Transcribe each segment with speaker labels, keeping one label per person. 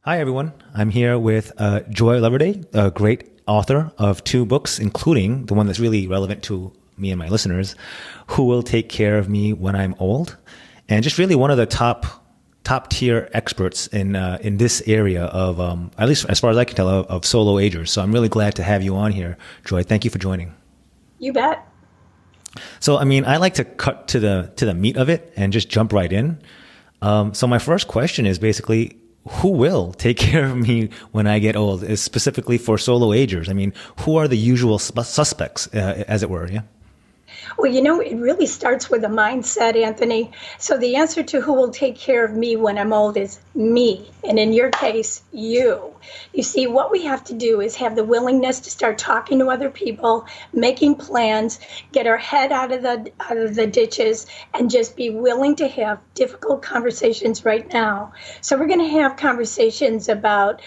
Speaker 1: Hi, everyone. I'm here with Joy Loverde, a great author of two books, including the one that's really relevant to me and my listeners, Who Will Take Care of Me When I'm Old? And just really one of the top tier experts in this area of, at least as far as I can tell, of solo agers. So I'm really glad to have you on here, Joy. Thank you for joining.
Speaker 2: You bet.
Speaker 1: So, I like to cut to the meat of it and just jump right in. So my first question is basically, who will take care of me when I get old? Is specifically for solo agers. Who are the usual suspects, as it were? Yeah.
Speaker 2: Well, it really starts with a mindset, Anthony. So the answer to who will take care of me when I'm old is me. And in your case, you. You see, what we have to do is have the willingness to start talking to other people, making plans, get our head out of the ditches, and just be willing to have difficult conversations right now. So we're going to have conversations about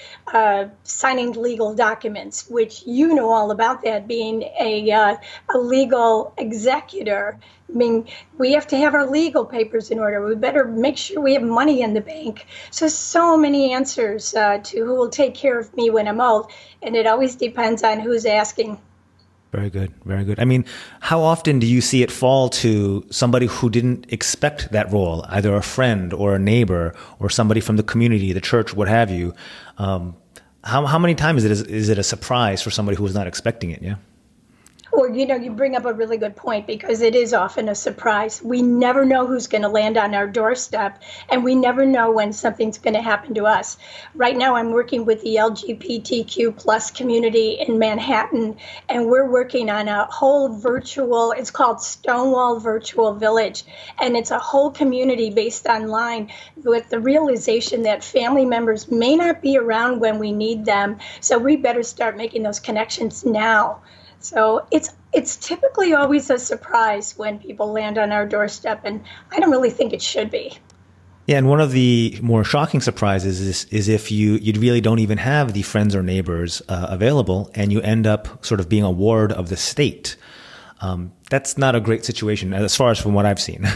Speaker 2: signing legal documents, which you know all about that, being a legal executor. We have to have our legal papers in order. We better make sure we have money in the bank. So many answers to who will take care of me when I'm old. And it always depends on who's asking.
Speaker 1: Very good. Very good. How often do you see it fall to somebody who didn't expect that role, either a friend or a neighbor or somebody from the community, the church, what have you? How many times is it a surprise for somebody who was not expecting it? Yeah.
Speaker 2: Well, you bring up a really good point because it is often a surprise. We never know who's going to land on our doorstep, and we never know when something's going to happen to us. Right now, I'm working with the LGBTQ plus community in Manhattan, and we're working on a whole it's called Stonewall Virtual Village, and it's a whole community based online with the realization that family members may not be around when we need them, so we better start making those connections now. So it's typically always a surprise when people land on our doorstep, and I don't really think it should be.
Speaker 1: Yeah, and one of the more shocking surprises is if you really don't even have the friends or neighbors available, and you end up sort of being a ward of the state. That's not a great situation, as far as from what I've seen.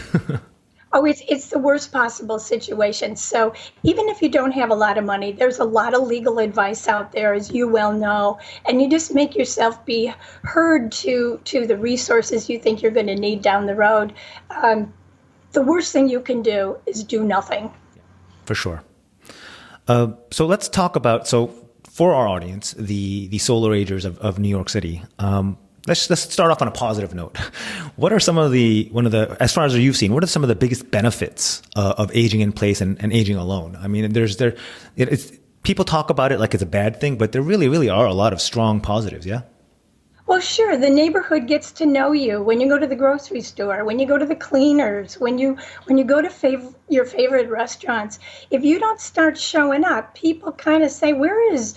Speaker 2: Oh, it's the worst possible situation. So even if you don't have a lot of money, there's a lot of legal advice out there, as you well know, and you just make yourself be heard to the resources you think you're going to need down the road. The worst thing you can do is do nothing.
Speaker 1: For sure. So let's talk about, for our audience, the solar agers of New York City. Let's start off on a positive note. What are some of as far as you've seen, what are some of the biggest benefits of aging in place and aging alone? People talk about it like it's a bad thing, but there really, really are a lot of strong positives. Yeah.
Speaker 2: Well, sure. The neighborhood gets to know you when you go to the grocery store, when you go to the cleaners, when you go to your favorite restaurants. If you don't start showing up, people kind of say, "Where's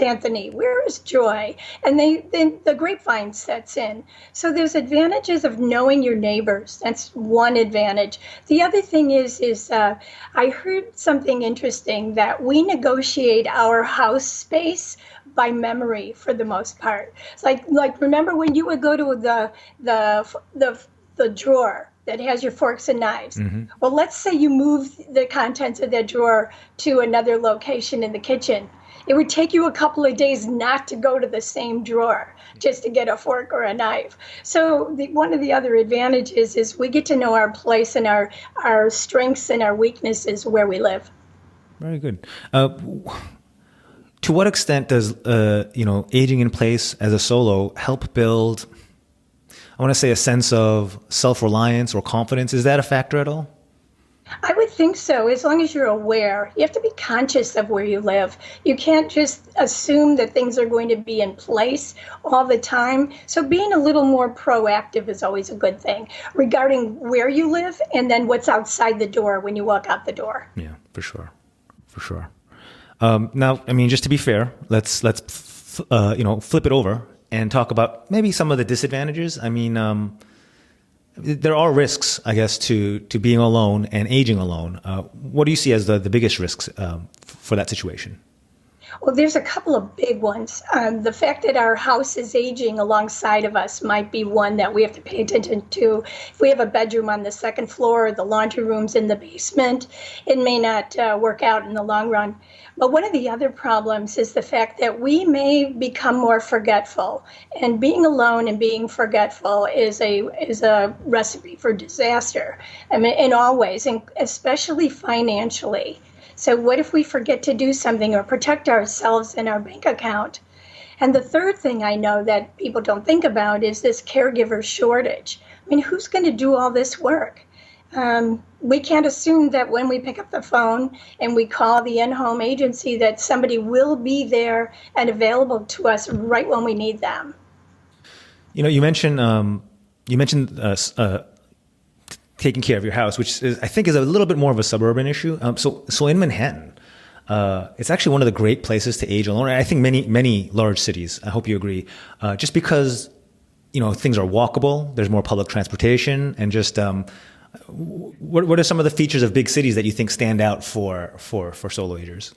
Speaker 2: Anthony? Where is Joy?" And then the grapevine sets in. So there's advantages of knowing your neighbors. That's one advantage. The other thing is I heard something interesting that we negotiate our house space by memory for the most part. It's like remember when you would go to the drawer that has your forks and knives. Mm-hmm. Well, let's say you move the contents of that drawer to another location in the kitchen. It would take you a couple of days not to go to the same drawer just to get a fork or a knife. So one of the other advantages is we get to know our place and our strengths and our weaknesses where we live.
Speaker 1: Very good. To what extent does aging in place as a solo help build, I want to say, a sense of self-reliance or confidence? Is that a factor at all?
Speaker 2: I would think so, as long as you're aware. You have to be conscious of where you live. You can't just assume that things are going to be in place all the time. So being a little more proactive is always a good thing regarding where you live and then what's outside the door when you walk out the door.
Speaker 1: Yeah, for sure. For sure. Now, just to be fair, let's flip it over and talk about maybe some of the disadvantages. There are risks, I guess, to being alone and aging alone. What do you see as the biggest risks for that situation?
Speaker 2: Well, there's a couple of big ones. The fact that our house is aging alongside of us might be one that we have to pay attention to. If we have a bedroom on the second floor, the laundry room's in the basement, it may not work out in the long run. But one of the other problems is the fact that we may become more forgetful. And being alone and being forgetful is a recipe for disaster. I mean, in all ways, and especially financially. So what if we forget to do something or protect ourselves in our bank account? And the third thing I know that people don't think about is this caregiver shortage. I mean, who's going to do all this work? We can't assume that when we pick up the phone and we call the in-home agency that somebody will be there and available to us right when we need them.
Speaker 1: You mentioned taking care of your house, which I think is a little bit more of a suburban issue. So in Manhattan, it's actually one of the great places to age alone. I think many large cities. I hope you agree. Just because things are walkable, there's more public transportation, and just what are some of the features of big cities that you think stand out for solo agers?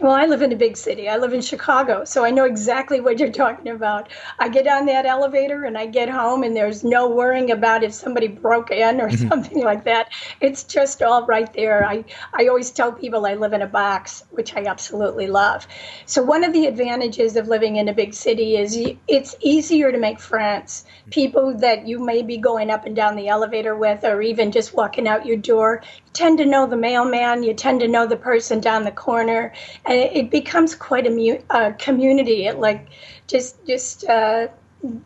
Speaker 2: Well, I live in a big city. I live in Chicago, so I know exactly what you're talking about. I get on that elevator and I get home and there's no worrying about if somebody broke in or something like that. It's just all right there. I always tell people I live in a box, which I absolutely love. So one of the advantages of living in a big city is it's easier to make friends. People that you may be going up and down the elevator with, or even just walking out your door, you tend to know the mailman, you tend to know the person down the corner, and it becomes quite a community. It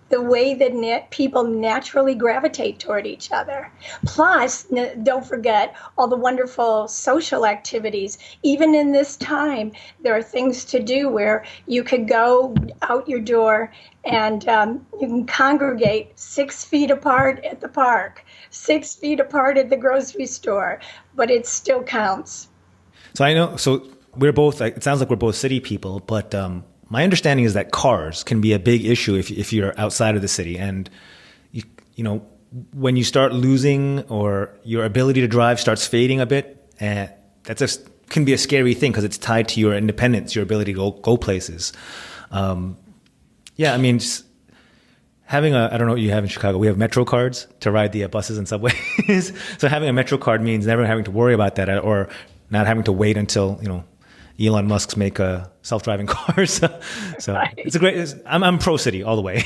Speaker 2: the way that people naturally gravitate toward each other. Plus, don't forget all the wonderful social activities. Even in this time, there are things to do where you could go out your door and you can congregate 6 feet apart at the park, 6 feet apart at the grocery store, but it still counts.
Speaker 1: So we're both, it sounds like we're both city people, but my understanding is that cars can be a big issue if you're outside of the city. And, when you start losing or your ability to drive starts fading a bit, can be a scary thing because it's tied to your independence, your ability to go places. Just having I don't know what you have in Chicago. We have Metro cards to ride the buses and subways. So having a Metro card means never having to worry about that or not having to wait until, Elon Musk's make self-driving cars. So
Speaker 2: right.
Speaker 1: I'm pro city all the way.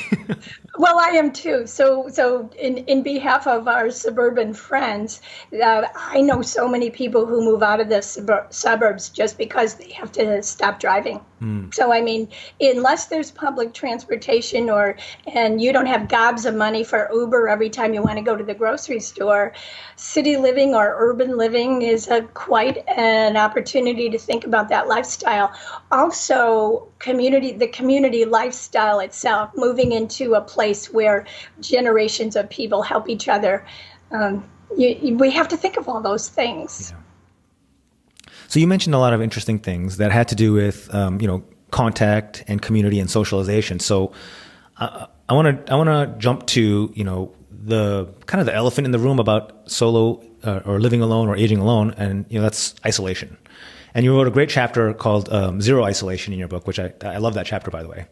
Speaker 2: Well, I am too. So in behalf of our suburban friends, I know so many people who move out of the suburbs just because they have to stop driving. So, I mean, unless there's public transportation and you don't have gobs of money for Uber every time you want to go to the grocery store, city living or urban living is quite an opportunity to think about that lifestyle. Also, the community lifestyle itself, moving into a place where generations of people help each other. We have to think of all those things.
Speaker 1: Yeah. So you mentioned a lot of interesting things that had to do with, contact and community and socialization. So I want to jump to, the kind of the elephant in the room about solo or living alone or aging alone, and that's isolation. And you wrote a great chapter called Zero Isolation in your book, which I love that chapter, by the way.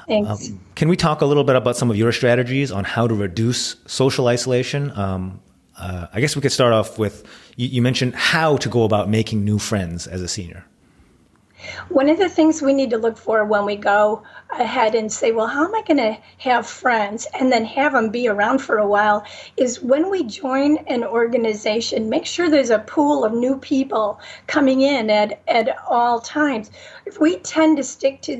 Speaker 2: Thanks.
Speaker 1: Can we talk a little bit about some of your strategies on how to reduce social isolation? I guess we could start off with, you mentioned how to go about making new friends as a senior.
Speaker 2: One of the things we need to look for when we go ahead and say, well, how am I going to have friends and then have them be around for a while is when we join an organization, make sure there's a pool of new people coming in at all times. If we tend to stick to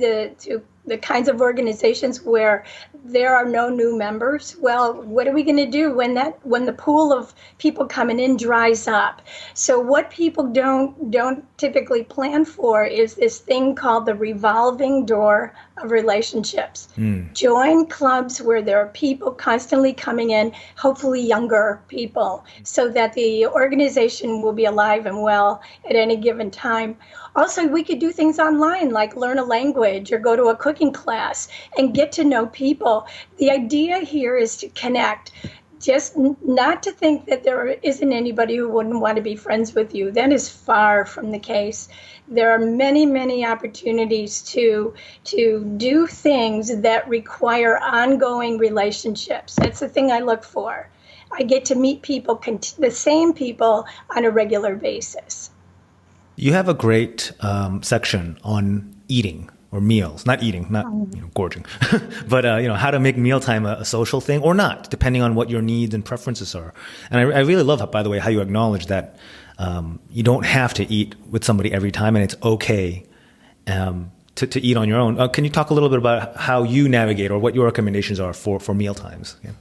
Speaker 2: the kinds of organizations where there are no new members, well, what are we going to do when the pool of people coming in dries up? So what people don't typically plan for is this thing called the revolving door of relationships. Join clubs where there are people constantly coming in, hopefully younger people, so that the organization will be alive and well at any given time. Also, we could do things online, like learn a language or go to a cooking class and get to know people. The idea here is to connect. just not to think that there isn't anybody who wouldn't want to be friends with you. That is far from the case. There are many, many opportunities to do things that require ongoing relationships. That's the thing I look for. I get to meet people, the same people, on a regular basis.
Speaker 1: You have a great section on eating or meals, not eating, not gorging, but how to make mealtime a social thing or not, depending on what your needs and preferences are. And I really love, by the way, how you acknowledge that you don't have to eat with somebody every time, and it's okay to eat on your own. Can you talk a little bit about how you navigate or what your recommendations are for meal times? Yeah.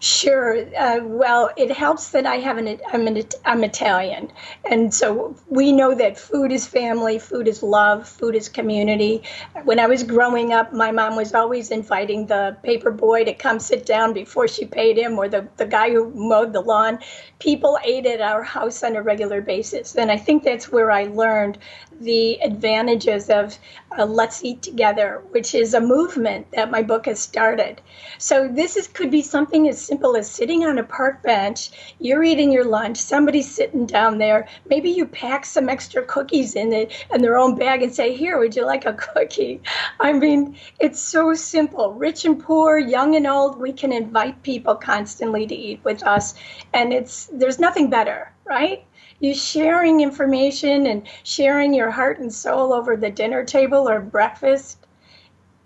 Speaker 2: Sure. Well, it helps that I'm Italian. And so we know that food is family, food is love, food is community. When I was growing up, my mom was always inviting the paper boy to come sit down before she paid him, or the guy who mowed the lawn. People ate at our house on a regular basis. And I think that's where I learned the advantages of Let's Eat Together, which is a movement that my book has started. So this could be something as simple as sitting on a park bench, you're eating your lunch, somebody's sitting down there, maybe you pack some extra cookies in their own bag and say, here, would you like a cookie? I mean, it's so simple. Rich and poor, young and old, we can invite people constantly to eat with us. And there's nothing better, right? You sharing information and sharing your heart and soul over the dinner table or breakfast.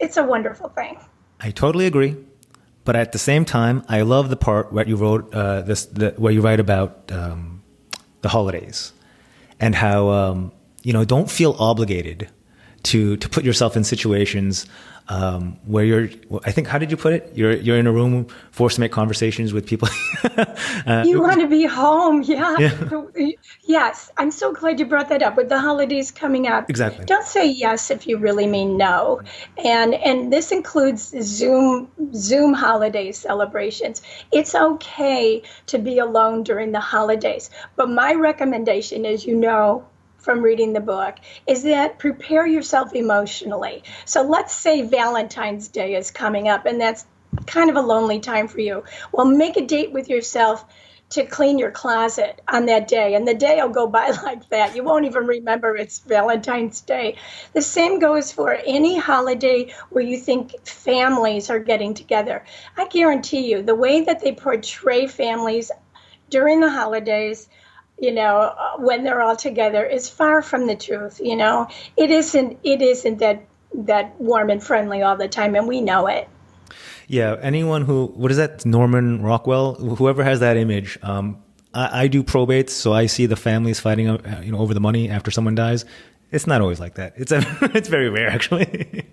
Speaker 2: It's a wonderful thing.
Speaker 1: I totally agree. But at the same time, I love the part where you wrote where you write about the holidays and how don't feel obligated to put yourself in situations where you're. I think, how did you put it? You're in a room forced to make conversations with people.
Speaker 2: You want to be home, yeah. Yes, I'm so glad you brought that up with the holidays coming up.
Speaker 1: Exactly.
Speaker 2: Don't say yes if you really mean no, and this includes Zoom holiday celebrations. It's okay to be alone during the holidays, but my recommendation, as you know from reading the book, is that prepare yourself emotionally. So let's say Valentine's Day is coming up, and that's kind of a lonely time for you. Well, make a date with yourself to clean your closet on that day, and the day will go by like that. You won't even remember it's Valentine's Day. The same goes for any holiday where you think families are getting together. I guarantee you, the way that they portray families during the holidays, when they're all together, is far from the truth. It isn't that warm and friendly all the time, and we know it.
Speaker 1: Yeah, anyone what is that, Norman Rockwell, whoever has that image, I do probates, so I see the families fighting over the money after someone dies. It's not always like that. It's very rare, actually.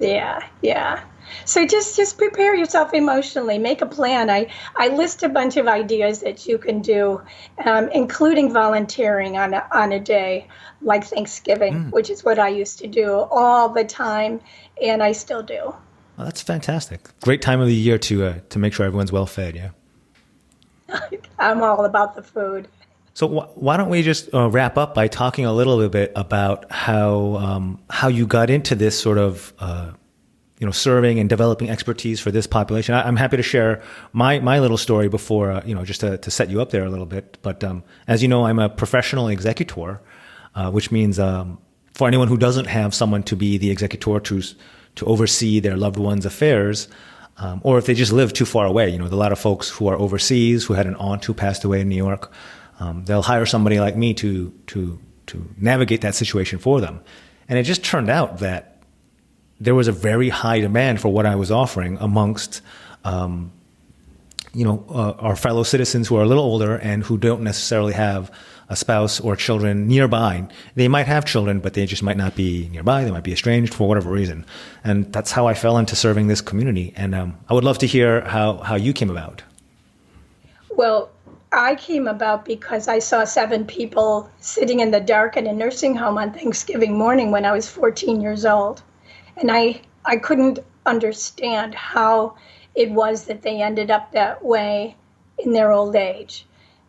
Speaker 2: Yeah. So just prepare yourself emotionally. Make a plan. I list a bunch of ideas that you can do, including volunteering on a day like Thanksgiving, which is what I used to do all the time, and I still do.
Speaker 1: Well, that's fantastic. Great time of the year to make sure everyone's well fed. Yeah.
Speaker 2: I'm all about the food.
Speaker 1: So why don't we just wrap up by talking a little bit about how you got into this sort of serving and developing expertise for this population. I'm happy to share my little story before just to set you up there a little bit. But as you know, I'm a professional executor, which means for anyone who doesn't have someone to be the executor to oversee their loved one's affairs, or if they just live too far away. A lot of folks who are overseas, who had an aunt who passed away in New York, they'll hire somebody like me to navigate that situation for them. And it just turned out that there was a very high demand for what I was offering amongst, our fellow citizens who are a little older and who don't necessarily have a spouse or children nearby. They might have children, but they just might not be nearby. They might be estranged for whatever reason. And that's how I fell into serving this community. And I would love to hear how you came about.
Speaker 2: Well, I came about because I saw 7 people sitting in the dark in a nursing home on Thanksgiving morning when I was 14 years old. And I couldn't understand how it was that they ended up that way in their old age.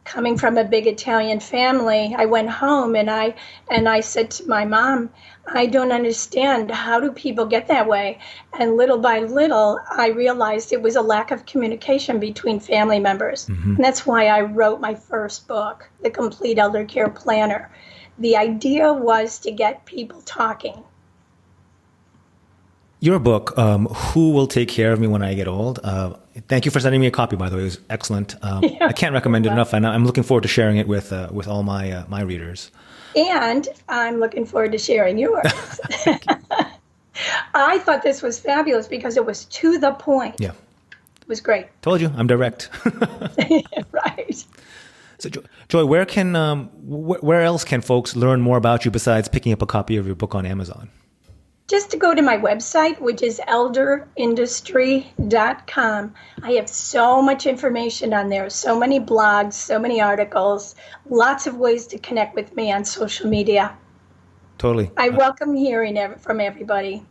Speaker 2: coming from a big Italian family, I went home and I said to my mom, I don't understand. How do people get that way? And little by little, I realized it was a lack of communication between family members. And that's why I wrote my first book, The Complete Elder Care Planner. The idea was to get people talking.
Speaker 1: Your book, Who Will Take Care of Me When I Get Old? Thank you for sending me a copy, by the way. It was excellent. I can't recommend it enough, and I'm looking forward to sharing it with all my readers.
Speaker 2: And I'm looking forward to sharing yours. I thought this was fabulous because it was to the point.
Speaker 1: Yeah.
Speaker 2: It was great.
Speaker 1: Told you, I'm direct.
Speaker 2: Right.
Speaker 1: So, Joy, where else can folks learn more about you besides picking up a copy of your book on Amazon?
Speaker 2: Just to go to my website, which is elderindustry.com. I have so much information on there, so many blogs, so many articles, lots of ways to connect with me on social media.
Speaker 1: Totally.
Speaker 2: I welcome hearing from everybody.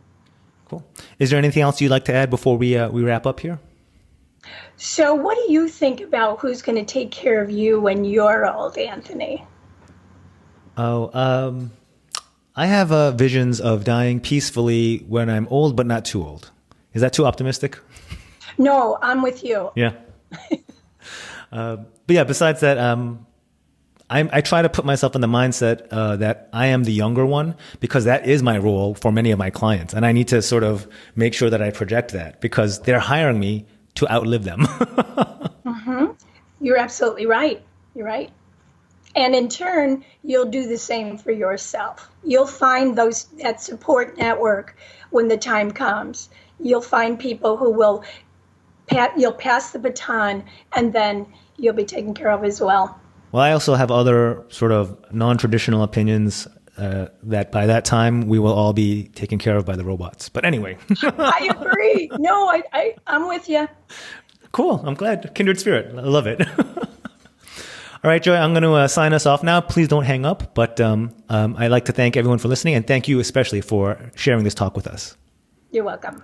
Speaker 1: Cool. Is there anything else you'd like to add before we wrap up here?
Speaker 2: So what do you think about who's going to take care of you when you're old, Anthony?
Speaker 1: I have visions of dying peacefully when I'm old, but not too old. Is that too optimistic?
Speaker 2: No, I'm with you.
Speaker 1: Yeah. But yeah, besides that, I try to put myself in the mindset that I am the younger one because that is my role for many of my clients. And I need to sort of make sure that I project that because they're hiring me to outlive them.
Speaker 2: You're absolutely right. You're right. And in turn, you'll do the same for yourself. You'll find that support network when the time comes. You'll find people who will, you'll pass the baton, and then you'll be taken care of as well.
Speaker 1: Well, I also have other sort of non-traditional opinions that by that time we will all be taken care of by the robots. But anyway.
Speaker 2: I agree. No, I'm with you.
Speaker 1: Cool. I'm glad. Kindred spirit. I love it. All right, Joy, I'm going to sign us off now. Please don't hang up. But I'd like to thank everyone for listening, and thank you especially for sharing this talk with us.
Speaker 2: You're welcome.